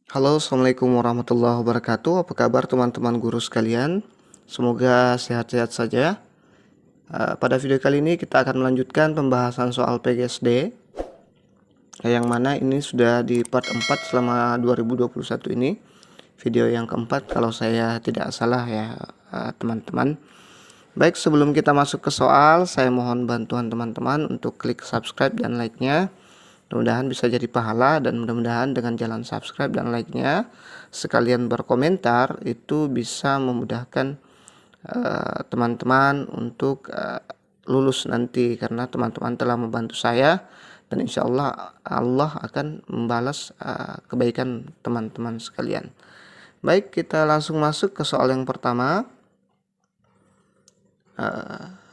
Halo, Assalamualaikum warahmatullahi wabarakatuh. Apa kabar teman-teman guru sekalian? Semoga sehat-sehat saja. Pada video kali ini kita akan melanjutkan pembahasan soal PGSD, yang mana ini sudah di part 4 selama 2021 ini. Video yang keempat kalau saya tidak salah ya teman-teman. Baik, sebelum kita masuk ke soal, saya mohon bantuan teman-teman untuk klik subscribe dan like-nya. Mudah-mudahan bisa jadi pahala, dan mudah-mudahan dengan jalan subscribe dan like-nya sekalian berkomentar itu bisa memudahkan teman-teman untuk lulus nanti, karena teman-teman telah membantu saya dan insya Allah Allah akan membalas kebaikan teman-teman sekalian. Baik, kita langsung masuk ke soal yang pertama.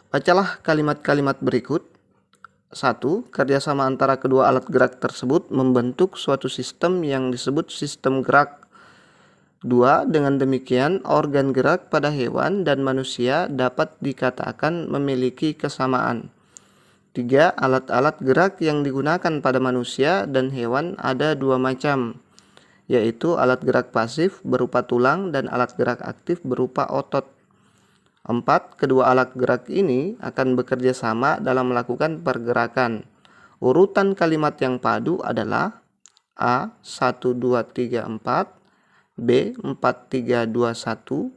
Bacalah kalimat-kalimat berikut. 1. Kerjasama antara kedua alat gerak tersebut membentuk suatu sistem yang disebut sistem gerak. 2. Dengan demikian, organ gerak pada hewan dan manusia dapat dikatakan memiliki kesamaan. 3. Alat-alat gerak yang digunakan pada manusia dan hewan ada dua macam, yaitu alat gerak pasif berupa tulang dan alat gerak aktif berupa otot. 4. Kedua alat gerak ini akan bekerja sama dalam melakukan pergerakan. Urutan kalimat yang padu adalah A. 1, 2, 3, 4, B. 4, 3, 2, 1,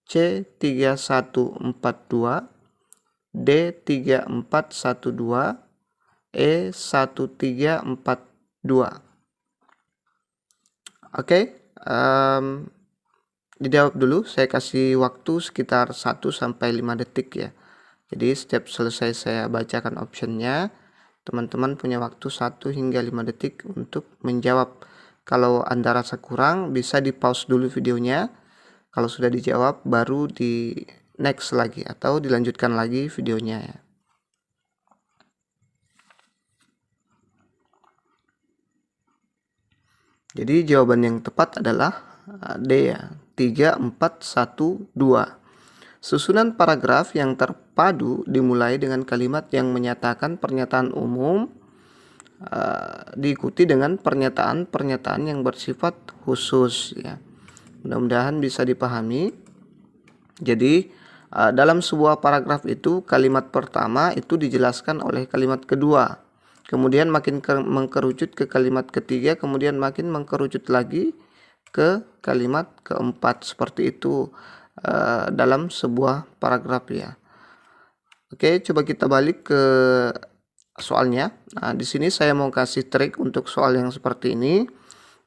C. 3, 1, 4, 2, D. 3, 4, 1, 2, E. 1, 3, 4, 2. Oke, dijawab dulu. Saya kasih waktu sekitar 1-5 detik ya. Jadi setiap selesai saya bacakan optionnya, teman-teman punya waktu 1 hingga 5 detik untuk menjawab. Kalau Anda rasa kurang, bisa di pause dulu videonya. Kalau sudah dijawab, baru di next lagi atau dilanjutkan lagi videonya ya. Jadi jawaban yang tepat adalah D ya, 3, 4, 1, 2. Susunan paragraf yang terpadu dimulai dengan kalimat yang menyatakan pernyataan umum, diikuti dengan pernyataan-pernyataan yang bersifat khusus ya. Mudah-mudahan bisa dipahami. Jadi dalam sebuah paragraf itu kalimat pertama itu dijelaskan oleh kalimat kedua, kemudian makin mengkerucut ke kalimat ketiga, kemudian makin mengkerucut lagi ke kalimat keempat. Seperti itu dalam sebuah paragraf ya. Oke, coba kita balik ke soalnya. Nah, di sini saya mau kasih trik untuk soal yang seperti ini.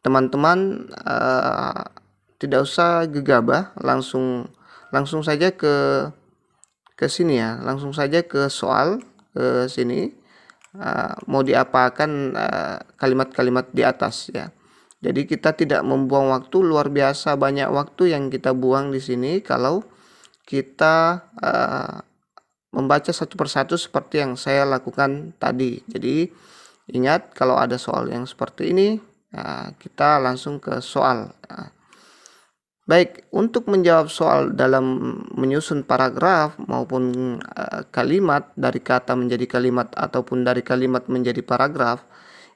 Teman-teman tidak usah gegabah, langsung saja ke sini ya, langsung saja ke soal, ke sini. Mau diapakan kalimat-kalimat di atas ya. Jadi kita tidak membuang waktu, luar biasa banyak waktu yang kita buang di sini kalau kita membaca satu persatu seperti yang saya lakukan tadi. Jadi ingat, kalau ada soal yang seperti ini, kita langsung ke soal. Baik, untuk menjawab soal dalam menyusun paragraf maupun kalimat dari kata menjadi kalimat ataupun dari kalimat menjadi paragraf,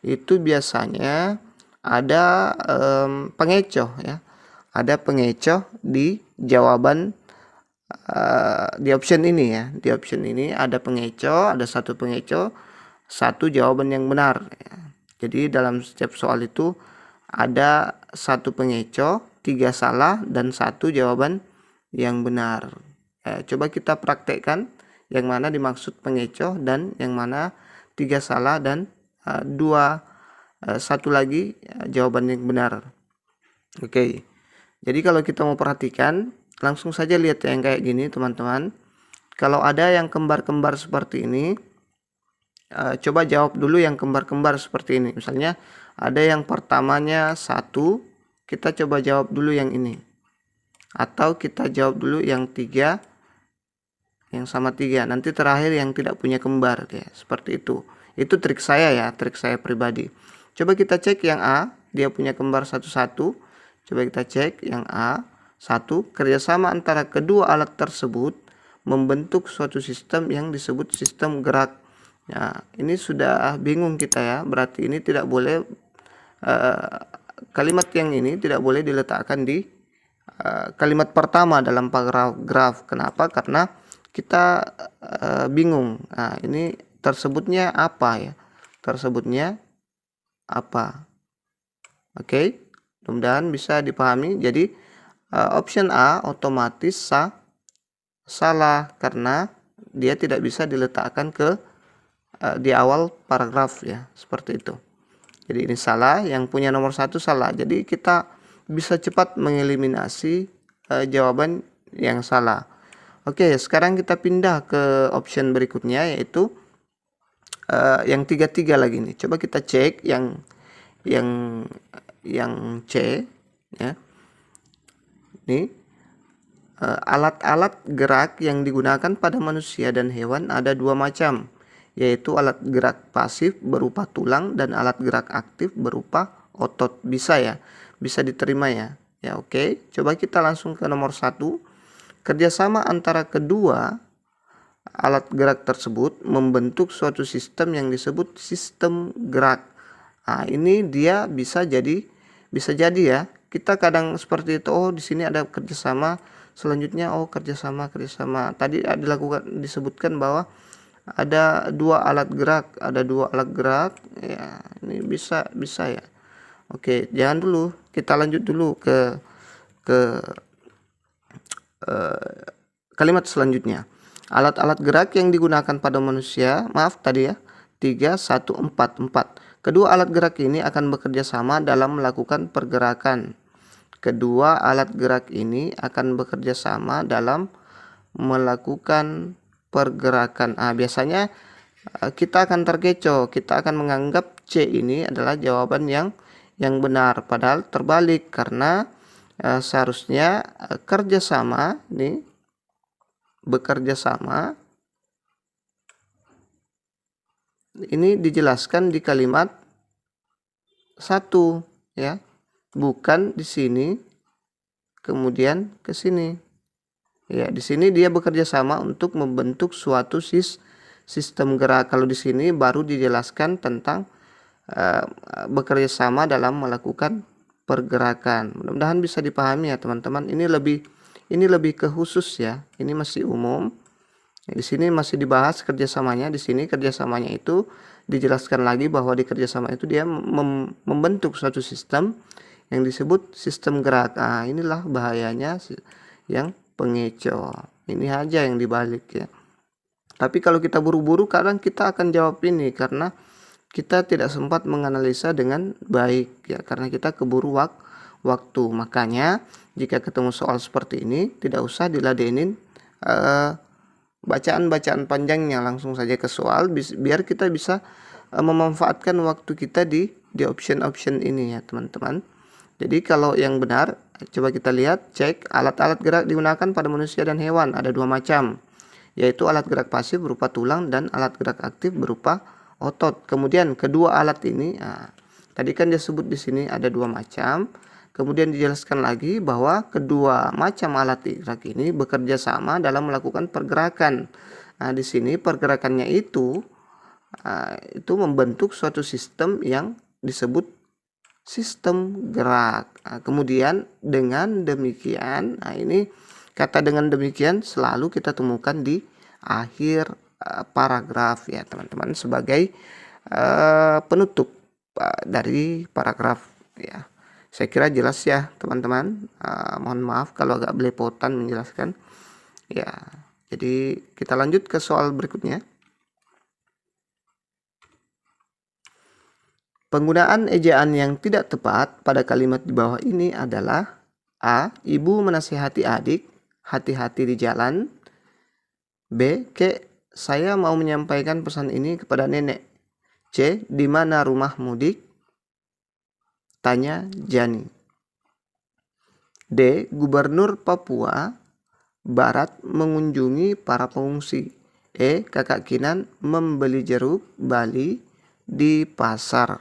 itu biasanya ada pengecoh ya. Ada pengecoh di jawaban di option ini ya. Di option ini ada pengecoh, ada satu pengecoh, satu jawaban yang benar ya. Jadi dalam setiap soal itu ada satu pengecoh, 3 salah, dan satu jawaban yang benar. Coba kita praktekkan yang mana dimaksud pengecoh dan yang mana 3 salah dan satu lagi jawaban yang benar. Oke, jadi kalau kita mau perhatikan, langsung saja lihat yang kayak gini teman-teman. Kalau ada yang kembar-kembar seperti ini, coba jawab dulu yang kembar-kembar seperti ini. Misalnya ada yang pertamanya 1, kita coba jawab dulu yang ini. Atau kita jawab dulu yang 3, yang sama 3. Nanti terakhir yang tidak punya kembar ya, seperti itu. Itu trik saya ya, trik saya pribadi. Coba kita cek yang A, dia punya kembar 1, 1. Coba kita cek yang A. 1. Kerjasama antara kedua alat tersebut membentuk suatu sistem yang disebut sistem gerak. Ya, ini sudah bingung kita ya. Berarti ini tidak boleh kalimat yang ini tidak boleh diletakkan di kalimat pertama dalam paragraf. Kenapa? Karena kita bingung. Nah, ini tersebutnya apa ya? Tersebutnya apa? Oke, mudah-mudahan bisa dipahami. Jadi option A otomatis salah karena dia tidak bisa diletakkan ke di awal paragraf ya, seperti itu. Jadi ini salah, yang punya nomor 1 salah. Jadi kita bisa cepat mengeliminasi jawaban yang salah. Oke, sekarang kita pindah ke option berikutnya, yaitu yang 3 lagi nih. Coba kita cek yang C ya. Ini alat-alat gerak yang digunakan pada manusia dan hewan ada 2 macam, yaitu alat gerak pasif berupa tulang dan alat gerak aktif berupa otot. Bisa ya, bisa diterima ya. Ya oke, coba kita langsung ke nomor 1. Kerjasama antara kedua alat gerak tersebut membentuk suatu sistem yang disebut sistem gerak. Nah, ini dia bisa jadi ya. Kita kadang seperti itu. Oh, di sini ada kerjasama. Selanjutnya kerjasama. Tadi disebutkan bahwa ada 2 alat gerak, ya. Ini bisa ya. Oke, jangan dulu. Kita lanjut dulu ke kalimat selanjutnya. Alat-alat gerak yang digunakan pada manusia, maaf tadi ya, 3, 1, 4. Kedua alat gerak ini akan bekerja sama dalam melakukan pergerakan. Kedua alat gerak ini akan bekerja sama dalam melakukan pergerakan. Biasanya kita akan terkecoh, kita akan menganggap C ini adalah jawaban yang benar, padahal terbalik, karena seharusnya kerjasama ini bekerja sama ini dijelaskan di kalimat 1 ya, bukan di sini kemudian ke sini. Ya, di sini dia bekerja sama untuk membentuk suatu sistem gerak. Kalau di sini baru dijelaskan tentang bekerja sama dalam melakukan pergerakan. Mudah-mudahan bisa dipahami ya teman-teman. Ini lebih ke khusus ya. Ini masih umum. Di sini masih dibahas kerjasamanya. Di sini kerjasamanya itu dijelaskan lagi bahwa di kerjasama itu dia membentuk suatu sistem yang disebut sistem gerak. Inilah bahayanya yang pengecoh. Ini aja yang dibalik ya. Tapi kalau kita buru-buru, kadang kita akan jawab ini karena kita tidak sempat menganalisa dengan baik ya, karena kita keburu waktu. Makanya jika ketemu soal seperti ini, tidak usah diladenin bacaan-bacaan panjangnya, langsung saja ke soal biar kita bisa memanfaatkan waktu kita di option-option ini ya teman-teman. Jadi kalau yang benar, coba kita lihat, cek alat-alat gerak digunakan pada manusia dan hewan ada 2 macam, yaitu alat gerak pasif berupa tulang dan alat gerak aktif berupa otot. Kemudian kedua alat ini, tadi kan disebut di sini ada 2 macam. Kemudian dijelaskan lagi bahwa kedua macam alat gerak ini bekerja sama dalam melakukan pergerakan. Di sini pergerakannya itu membentuk suatu sistem yang disebut sistem gerak. Kemudian dengan demikian, ini kata dengan demikian selalu kita temukan di akhir paragraf ya teman-teman, sebagai penutup dari paragraf ya. Saya kira jelas ya teman-teman. Mohon maaf kalau agak belepotan menjelaskan ya. Jadi kita lanjut ke soal berikutnya. Penggunaan ejaan yang tidak tepat pada kalimat di bawah ini adalah: A. Ibu menasihati adik, hati-hati di jalan. B. Saya mau menyampaikan pesan ini kepada nenek. C. Di mana rumah mudik? Tanya Jani. D. Gubernur Papua Barat mengunjungi para pengungsi. E. Kakak Kinan membeli jeruk Bali di pasar.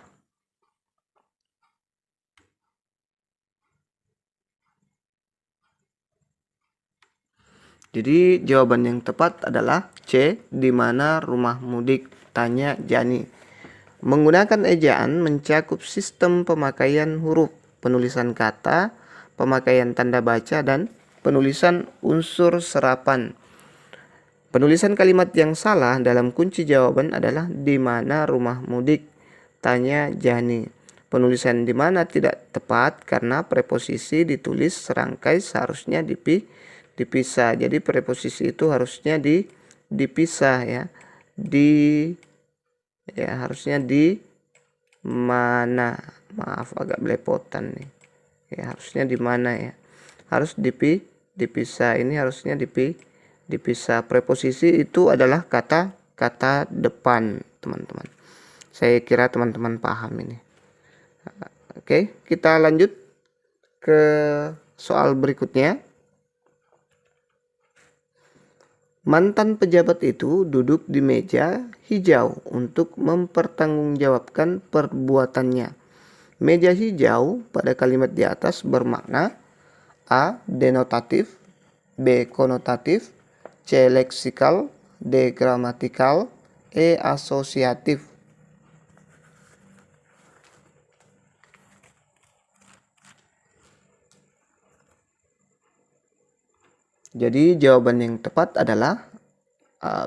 Jadi jawaban yang tepat adalah C. Di mana rumah mudik? Tanya Jani. Menggunakan ejaan mencakup sistem pemakaian huruf. penulisan kata, pemakaian tanda baca, dan penulisan unsur serapan. Penulisan kalimat yang salah dalam kunci jawaban adalah di mana rumah mudik? Tanya Jani. Penulisan di mana tidak tepat karena preposisi ditulis serangkai seharusnya dipisah. Jadi preposisi itu harusnya dipisah ya. Harusnya di mana. Maaf agak belepotan nih. Ya harusnya di mana ya. Harus dipisah. Ini harusnya dipisah. Preposisi itu adalah kata depan, teman-teman. Saya kira teman-teman paham ini. Oke, kita lanjut ke soal berikutnya. Mantan pejabat itu duduk di meja hijau untuk mempertanggungjawabkan perbuatannya. Meja hijau pada kalimat di atas bermakna A. Denotatif, B. Konotatif, C. Leksikal, D. Gramatikal, E. Asosiatif. Jadi jawaban yang tepat adalah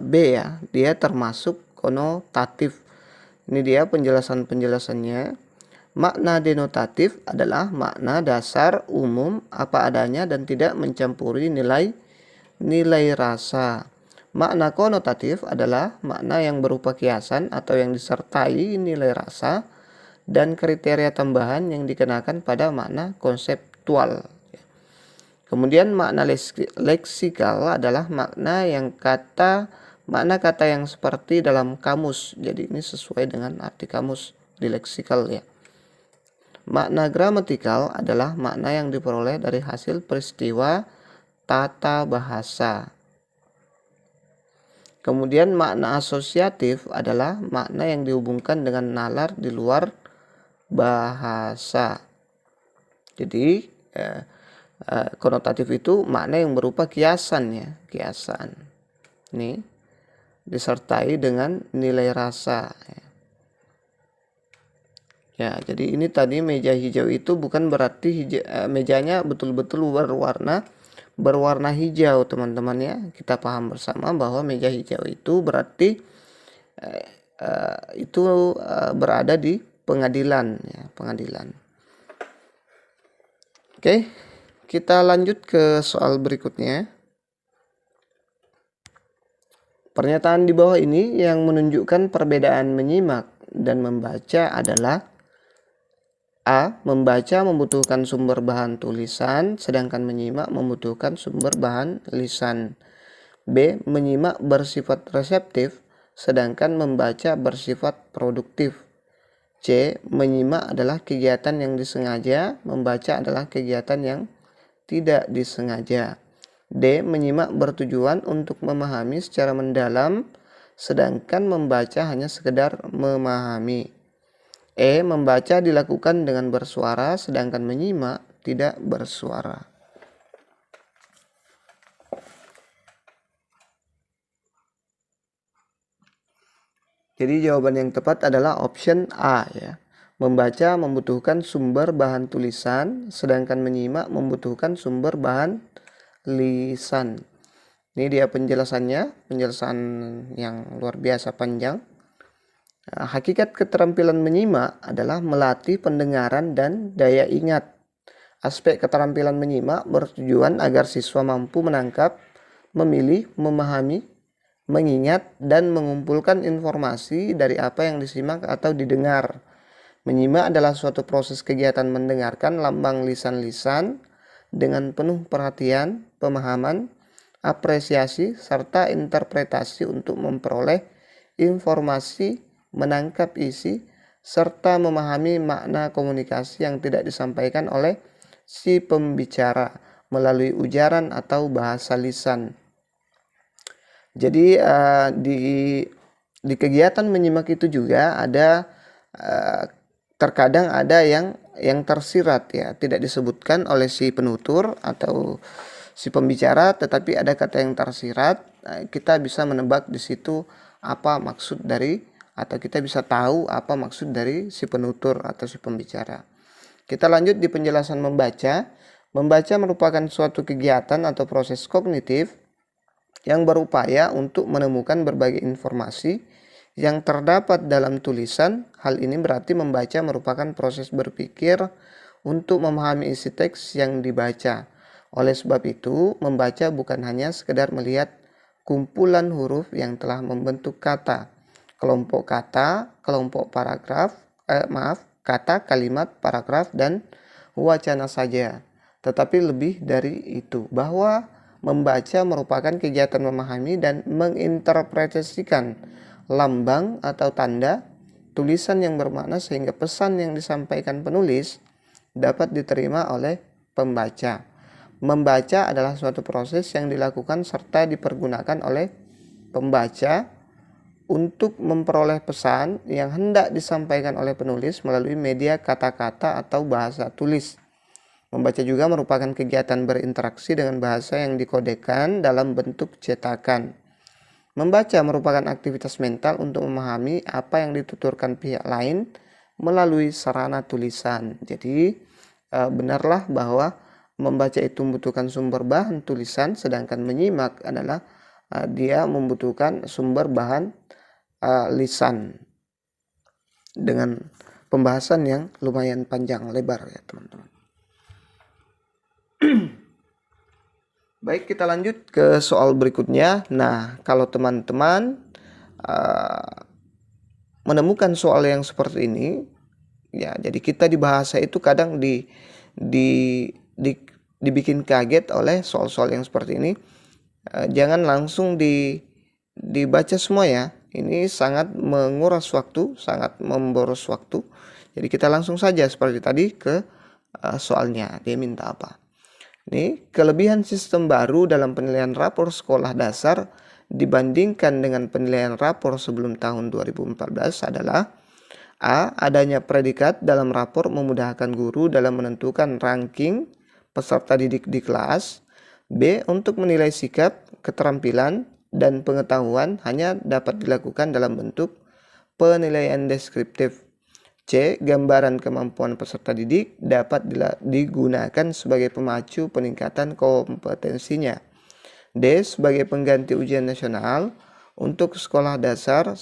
B ya, dia termasuk konotatif. Ini dia penjelasannya. Makna denotatif adalah makna dasar umum apa adanya dan tidak mencampuri nilai rasa. Makna konotatif adalah makna yang berupa kiasan atau yang disertai nilai rasa dan kriteria tambahan yang dikenakan pada makna konseptual. Kemudian makna leksikal adalah makna kata yang seperti dalam kamus. Jadi ini sesuai dengan arti kamus di leksikal ya. Makna gramatikal adalah makna yang diperoleh dari hasil peristiwa tata bahasa. Kemudian makna asosiatif adalah makna yang dihubungkan dengan nalar di luar bahasa. Jadi konotatif itu makna yang berupa kiasan ya, kiasan. Ini disertai dengan nilai rasa. Ya, jadi ini tadi meja hijau itu bukan berarti mejanya betul-betul berwarna hijau, teman-teman ya. Kita paham bersama bahwa meja hijau itu berarti berada di pengadilan ya, pengadilan. Oke. Kita lanjut ke soal berikutnya. Pernyataan di bawah ini yang menunjukkan perbedaan menyimak dan membaca adalah A. Membaca membutuhkan sumber bahan tulisan, sedangkan menyimak membutuhkan sumber bahan lisan. B. Menyimak bersifat reseptif, sedangkan membaca bersifat produktif. C. Menyimak adalah kegiatan yang disengaja, membaca adalah kegiatan yang tidak disengaja. D. Menyimak bertujuan untuk memahami secara mendalam, sedangkan membaca hanya sekedar memahami. E. Membaca dilakukan dengan bersuara, sedangkan menyimak tidak bersuara. Jadi jawaban yang tepat adalah option A ya. Membaca membutuhkan sumber bahan tulisan, sedangkan menyimak membutuhkan sumber bahan lisan. Ini dia penjelasan yang luar biasa panjang. Hakikat keterampilan menyimak adalah melatih pendengaran dan daya ingat. Aspek keterampilan menyimak bertujuan agar siswa mampu menangkap, memilih, memahami, mengingat, dan mengumpulkan informasi dari apa yang disimak atau didengar. Menyimak adalah suatu proses kegiatan mendengarkan lambang lisan-lisan dengan penuh perhatian, pemahaman, apresiasi, serta interpretasi untuk memperoleh informasi, menangkap isi, serta memahami makna komunikasi yang tidak disampaikan oleh si pembicara melalui ujaran atau bahasa lisan. Jadi di kegiatan menyimak itu juga ada terkadang ada yang tersirat ya, tidak disebutkan oleh si penutur atau si pembicara, tetapi ada kata yang tersirat. Kita bisa menebak di situ apa maksud dari, atau kita bisa tahu apa maksud dari si penutur atau si pembicara. Kita lanjut di penjelasan membaca. Membaca merupakan suatu kegiatan atau proses kognitif yang berupaya untuk menemukan berbagai informasi yang terdapat dalam tulisan. Hal ini berarti membaca merupakan proses berpikir untuk memahami isi teks yang dibaca. Oleh sebab itu, membaca bukan hanya sekedar melihat kumpulan huruf yang telah membentuk kata, kelompok kata, kelompok paragraf, kata, kalimat, paragraf, dan wacana saja. Tetapi lebih dari itu, bahwa membaca merupakan kegiatan memahami dan menginterpretasikan lambang atau tanda tulisan yang bermakna sehingga pesan yang disampaikan penulis dapat diterima oleh pembaca. Membaca adalah suatu proses yang dilakukan serta dipergunakan oleh pembaca untuk memperoleh pesan yang hendak disampaikan oleh penulis melalui media kata-kata atau bahasa tulis. Membaca juga merupakan kegiatan berinteraksi dengan bahasa yang dikodekan dalam bentuk cetakan. Membaca merupakan aktivitas mental untuk memahami apa yang dituturkan pihak lain melalui sarana tulisan. Jadi benarlah bahwa membaca itu membutuhkan sumber bahan tulisan, sedangkan menyimak adalah dia membutuhkan sumber bahan lisan dengan pembahasan yang lumayan panjang lebar ya teman-teman. Baik, kita lanjut ke soal berikutnya. Nah, kalau teman-teman menemukan soal yang seperti ini, ya, jadi kita di bahasa itu kadang dibikin kaget oleh soal-soal yang seperti ini. Jangan langsung dibaca semua ya. Ini sangat menguras waktu, sangat memboros waktu. Jadi kita langsung saja seperti tadi ke soalnya. Dia minta apa? Ini kelebihan sistem baru dalam penilaian rapor sekolah dasar dibandingkan dengan penilaian rapor sebelum tahun 2014 adalah: A. Adanya predikat dalam rapor memudahkan guru dalam menentukan ranking peserta didik di kelas. B. Untuk menilai sikap, keterampilan, dan pengetahuan hanya dapat dilakukan dalam bentuk penilaian deskriptif. C. Gambaran kemampuan peserta didik dapat digunakan sebagai pemacu peningkatan kompetensinya. D. Sebagai pengganti ujian nasional untuk sekolah dasar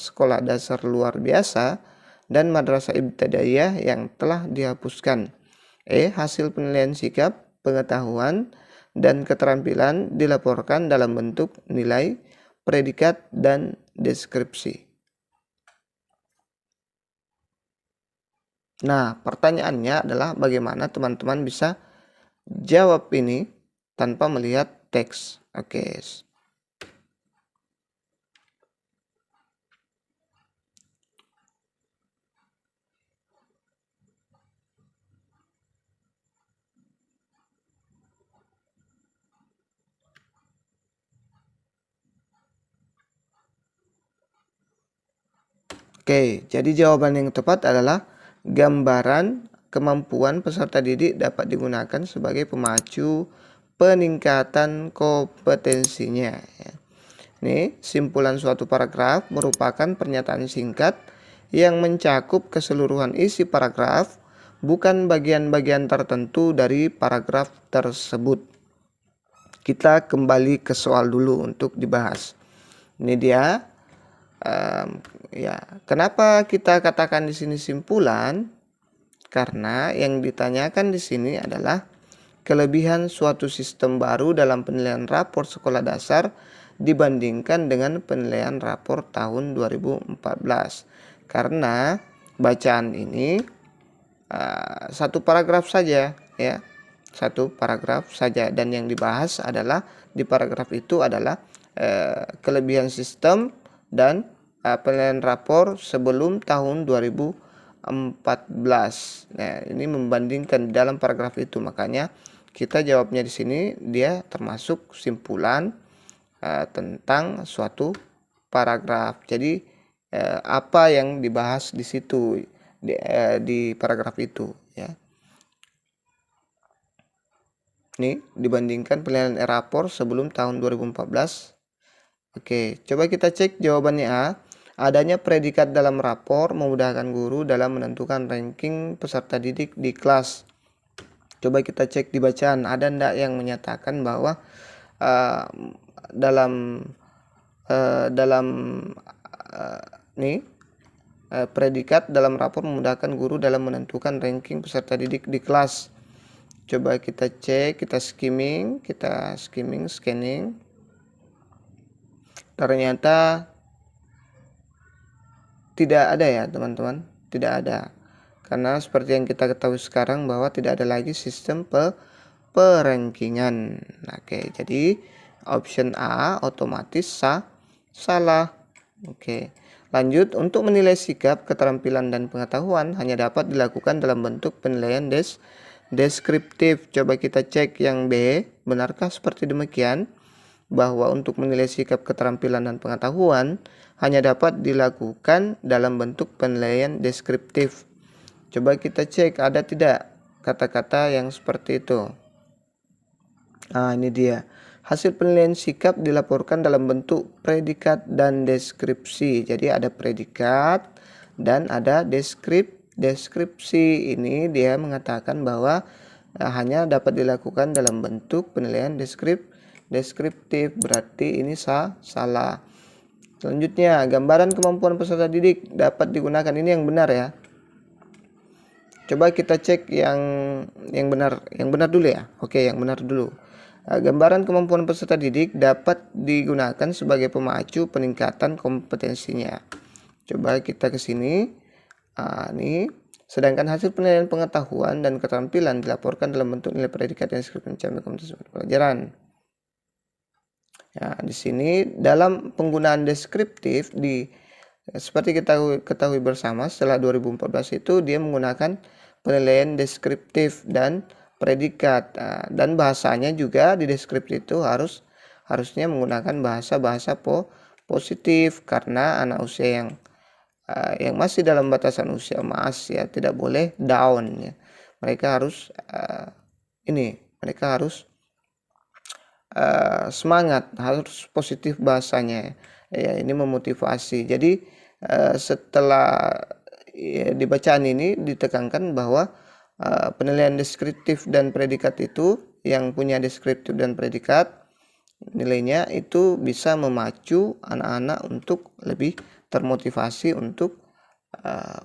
luar biasa, dan madrasah ibtidaiyah yang telah dihapuskan. E. Hasil penilaian sikap, pengetahuan, dan keterampilan dilaporkan dalam bentuk nilai, predikat, dan deskripsi. Nah, pertanyaannya adalah bagaimana teman-teman bisa jawab ini tanpa melihat teks. Oke. Oke, jadi jawaban yang tepat adalah gambaran kemampuan peserta didik dapat digunakan sebagai pemacu peningkatan kompetensinya. Ini simpulan suatu paragraf merupakan pernyataan singkat yang mencakup keseluruhan isi paragraf, bukan bagian-bagian tertentu dari paragraf tersebut. Kita kembali ke soal dulu untuk dibahas. Ini dia. Ya, kenapa kita katakan di sini simpulan? Karena yang ditanyakan di sini adalah kelebihan suatu sistem baru dalam penilaian rapor sekolah dasar dibandingkan dengan penilaian rapor tahun 2014. Karena bacaan ini satu paragraf saja ya. Satu paragraf saja, dan yang dibahas adalah di paragraf itu adalah kelebihan sistem dan penilaian rapor sebelum tahun 2014. Nah, ini membandingkan dalam paragraf itu, makanya kita jawabnya di sini dia termasuk simpulan tentang suatu paragraf. Jadi apa yang dibahas di situ di paragraf itu ya. Ini dibandingkan penilaian rapor sebelum tahun 2014. Oke, coba kita cek jawabannya A. Adanya predikat dalam rapor memudahkan guru dalam menentukan ranking peserta didik di kelas. Coba kita cek di bacaan, ada ndak yang menyatakan bahwa uh, dalam dalam nih predikat dalam rapor memudahkan guru dalam menentukan ranking peserta didik di kelas. Coba kita cek, kita scanning. Ternyata tidak ada ya teman-teman, tidak ada. Karena seperti yang kita ketahui sekarang bahwa tidak ada lagi sistem perankingan. Oke, jadi option A otomatis salah. Oke. Lanjut, untuk menilai sikap, keterampilan dan pengetahuan hanya dapat dilakukan dalam bentuk penilaian deskriptif. Coba kita cek yang B, benarkah seperti demikian? Bahwa untuk menilai sikap, keterampilan dan pengetahuan hanya dapat dilakukan dalam bentuk penilaian deskriptif. Coba kita cek ada tidak kata-kata yang seperti itu. Nah, ini dia. Hasil penilaian sikap dilaporkan dalam bentuk predikat dan deskripsi. Jadi ada predikat dan ada deskripsi. Ini dia mengatakan bahwa hanya dapat dilakukan dalam bentuk penilaian deskriptif. Berarti ini salah. Selanjutnya, gambaran kemampuan peserta didik dapat digunakan. Ini yang benar ya. Coba kita cek yang benar dulu ya. Oke, yang benar dulu. Gambaran kemampuan peserta didik dapat digunakan sebagai pemacu peningkatan kompetensinya. Coba kita ke sini. Nih, sedangkan hasil penilaian pengetahuan dan keterampilan dilaporkan dalam bentuk nilai predikat yang deskriptif mencapai kompetensi pelajaran. Ya, di sini dalam penggunaan deskriptif seperti kita ketahui bersama setelah 2014 itu dia menggunakan penilaian deskriptif dan predikat, dan bahasanya juga di deskriptif itu harusnya menggunakan bahasa positif karena anak usia yang masih dalam batasan usia emas ya, tidak boleh down ya. Mereka harus semangat, harus positif bahasanya ya, ini memotivasi. Jadi setelah di bacaan ini ditekankan bahwa penilaian deskriptif dan predikat itu yang punya deskriptif dan predikat nilainya itu bisa memacu anak-anak untuk lebih termotivasi untuk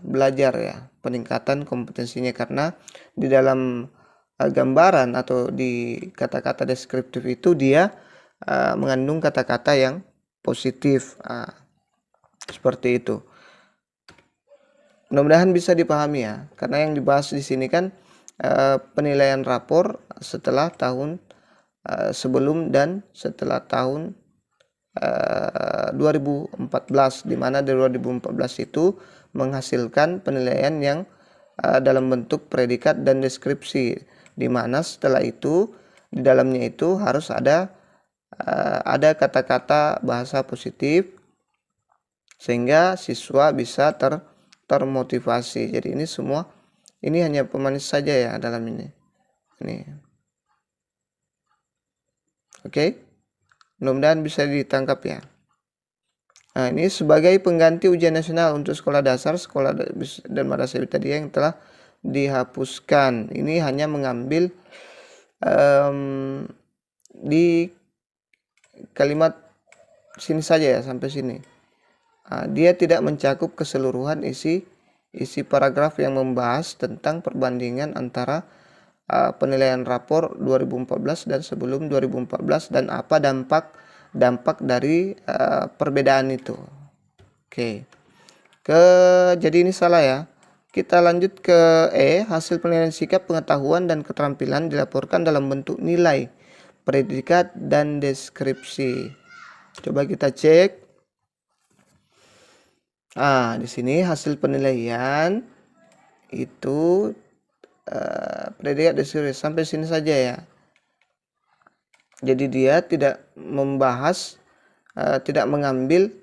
belajar ya, peningkatan kompetensinya, karena di dalam gambaran atau di kata-kata deskriptif itu dia mengandung kata-kata yang positif, seperti itu. Mudah-mudahan bisa dipahami ya, karena yang dibahas di sini kan penilaian rapor setelah tahun sebelum dan setelah tahun 2014, di mana di 2014 itu menghasilkan penilaian yang dalam bentuk predikat dan deskripsi, di mana setelah itu di dalamnya itu harus ada kata-kata bahasa positif sehingga siswa bisa termotivasi. Jadi ini semua ini hanya pemanis saja ya dalam ini. Oke. Mudah-mudahan bisa ditangkap ya. Nah, ini sebagai pengganti ujian nasional untuk sekolah dasar, sekolah dan madrasah tadi yang telah dihapuskan. Ini hanya mengambil di kalimat sini saja ya, sampai sini. Dia tidak mencakup keseluruhan isi paragraf yang membahas tentang perbandingan antara penilaian rapor 2014 dan sebelum 2014 dan apa dampak dari perbedaan itu. Oke. Jadi ini salah ya. Kita lanjut ke E, hasil penilaian sikap, pengetahuan dan keterampilan dilaporkan dalam bentuk nilai, predikat dan deskripsi. Coba kita cek. Di sini hasil penilaian itu predikat deskripsi sampai sini saja ya. Jadi dia tidak membahas, tidak mengambil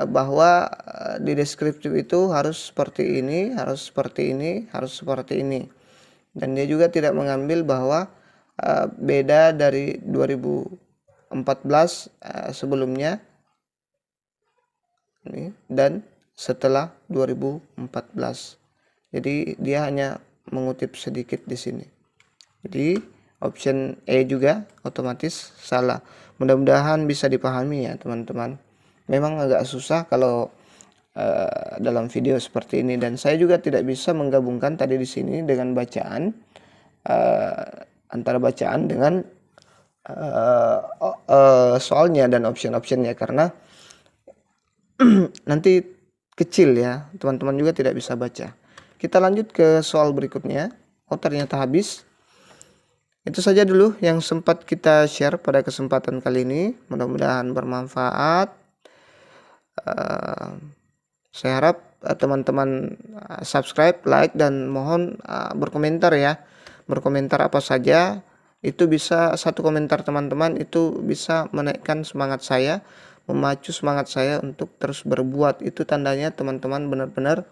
bahwa di deskriptif itu harus seperti ini, harus seperti ini, harus seperti ini. Dan dia juga tidak mengambil bahwa beda dari 2014 sebelumnya dan setelah 2014. Jadi dia hanya mengutip sedikit di sini. Jadi option E juga otomatis salah. Mudah-mudahan bisa dipahami ya teman-teman. Memang agak susah kalau dalam video seperti ini, dan saya juga tidak bisa menggabungkan tadi di sini dengan bacaan antara bacaan dengan soalnya dan option-optionnya, karena nanti kecil ya, teman-teman juga tidak bisa baca. Kita lanjut ke soal berikutnya. Oh, ternyata habis. Itu saja dulu yang sempat kita share pada kesempatan kali ini. Mudah-mudahan bermanfaat. Saya harap teman-teman subscribe, like, dan mohon berkomentar ya. Berkomentar apa saja. Itu bisa, satu komentar teman-teman itu bisa menaikkan semangat saya, memacu semangat saya untuk terus berbuat. Itu tandanya teman-teman benar-benar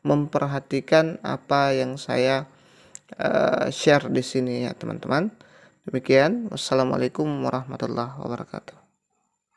memperhatikan apa yang saya share di sini ya teman-teman. Demikian, wassalamualaikum warahmatullahi wabarakatuh.